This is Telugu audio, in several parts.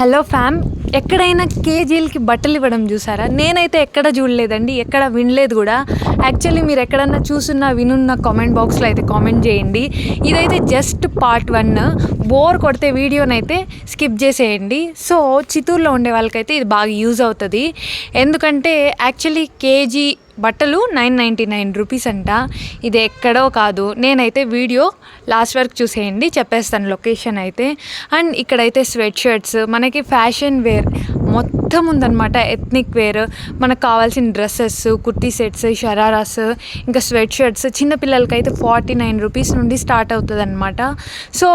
హలో ఫ్యామ్, ఎక్కడైనా కేజీలకి బట్టలు ఇవ్వడం చూసారా? నేనైతే ఎక్కడ చూడలేదండి, ఎక్కడ వినలేదు కూడా. యాక్చువల్లీ మీరు ఎక్కడన్నా చూసున్నా వినున్న కామెంట్ బాక్స్లో అయితే కామెంట్ చేయండి. ఇదైతే జస్ట్ పార్ట్ 1. బోర్ కొడితే వీడియోనైతే స్కిప్ చేసేయండి. సో చిత్తూరులో ఉండే వాళ్ళకైతే ఇది బాగా యూజ్ అవుతుంది. ఎందుకంటే యాక్చువల్లీ కేజీ బట్టలు 999 రూపీస్ అంట. ఇది ఎక్కడో కాదు. నేనైతే వీడియో లాస్ట్ వరకు చూసేయండి, చెప్పేస్తాను లొకేషన్ అయితే. అండ్ ఇక్కడైతే స్వెట్ షర్ట్స్, మనకి ఫ్యాషన్ వేర్ మొత్తం ఉందన్నమాట. ఎథ్నిక్ వేర్, మనకు కావాల్సిన డ్రెస్సెస్, కుర్తీ సెట్స్, షరారాస్, ఇంకా స్వెట్ షర్ట్స్ చిన్నపిల్లలకైతే 49 రూపీస్ నుండి స్టార్ట్ అవుతుంది అనమాట. సో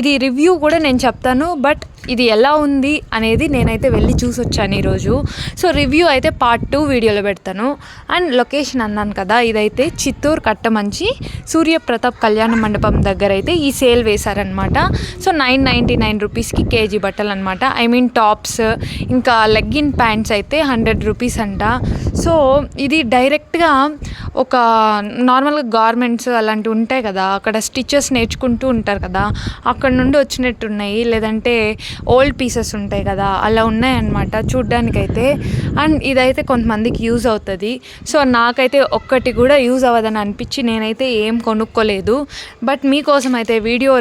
ఇది రివ్యూ కూడా నేను చెప్తాను, బట్ ఇది ఎలా ఉంది అనేది నేనైతే వెళ్ళి చూసి వచ్చాను ఈరోజు. సో రివ్యూ అయితే పార్ట్ 2 వీడియోలో పెడతాను. అండ్ లొకేషన్ అన్నాను కదా, ఇదైతే చిత్తూరు కట్టమంచి సూర్యప్రతాప్ కళ్యాణ మండపం దగ్గర అయితే ఈ సేల్ వేశారనమాట. సో 999 రూపీస్కి కేజీ బట్టలు అనమాట. ఐ మీన్ టాప్స్, ఇంకా లెగ్గిన్ ప్యాంట్స్ అయితే 100 రూపీస్ అంట. సో ఇది డైరెక్ట్గా ఒక నార్మల్గా గార్మెంట్స్ అలాంటివి ఉంటాయి కదా, అక్కడ స్టిచెస్ నేర్చుకుంటూ ఉంటారు కదా, అక్కడ నుండి వచ్చినట్టున్నాయి. లేదంటే ఓల్డ్ పీసెస్ ఉంటాయి కదా, అలా ఉన్నాయన్నమాట చూడ్డానికైతే. అండ్ ఇదైతే కొంతమందికి యూజ్ అవుతుంది. సో నాకైతే ఒక్కటి కూడా యూజ్ అవ్వదని అనిపించి నేనైతే ఏం కొనుక్కోలేదు. బట్ మీకోసం అయితే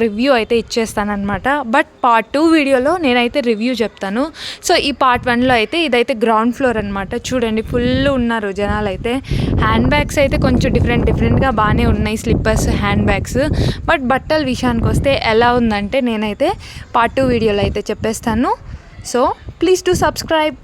రివ్యూ అయితే ఇచ్చేస్తానమాట. బట్ పార్ట్ 2 వీడియోలో నేనైతే రివ్యూ చెప్తాను. సో ఈ పార్ట్ 1లో అయితే ఇదైతే గ్రౌండ్ ఫ్లోర్ అనమాట. చూడండి, ఫుల్ ఉన్నారు జనాలు అయితే. హ్యాండ్ బ్యాగ్స్ అయితే కొంచెం డిఫరెంట్గా బాగానే ఉన్నాయి, స్లిప్పర్స్, హ్యాండ్ బ్యాగ్స్. బట్ బట్టల విషయానికి వస్తే ఎలా ఉందంటే నేనైతే పార్ట్ 2 వీడియోలో అయితే చెప్పేస్తాను. So please do subscribe.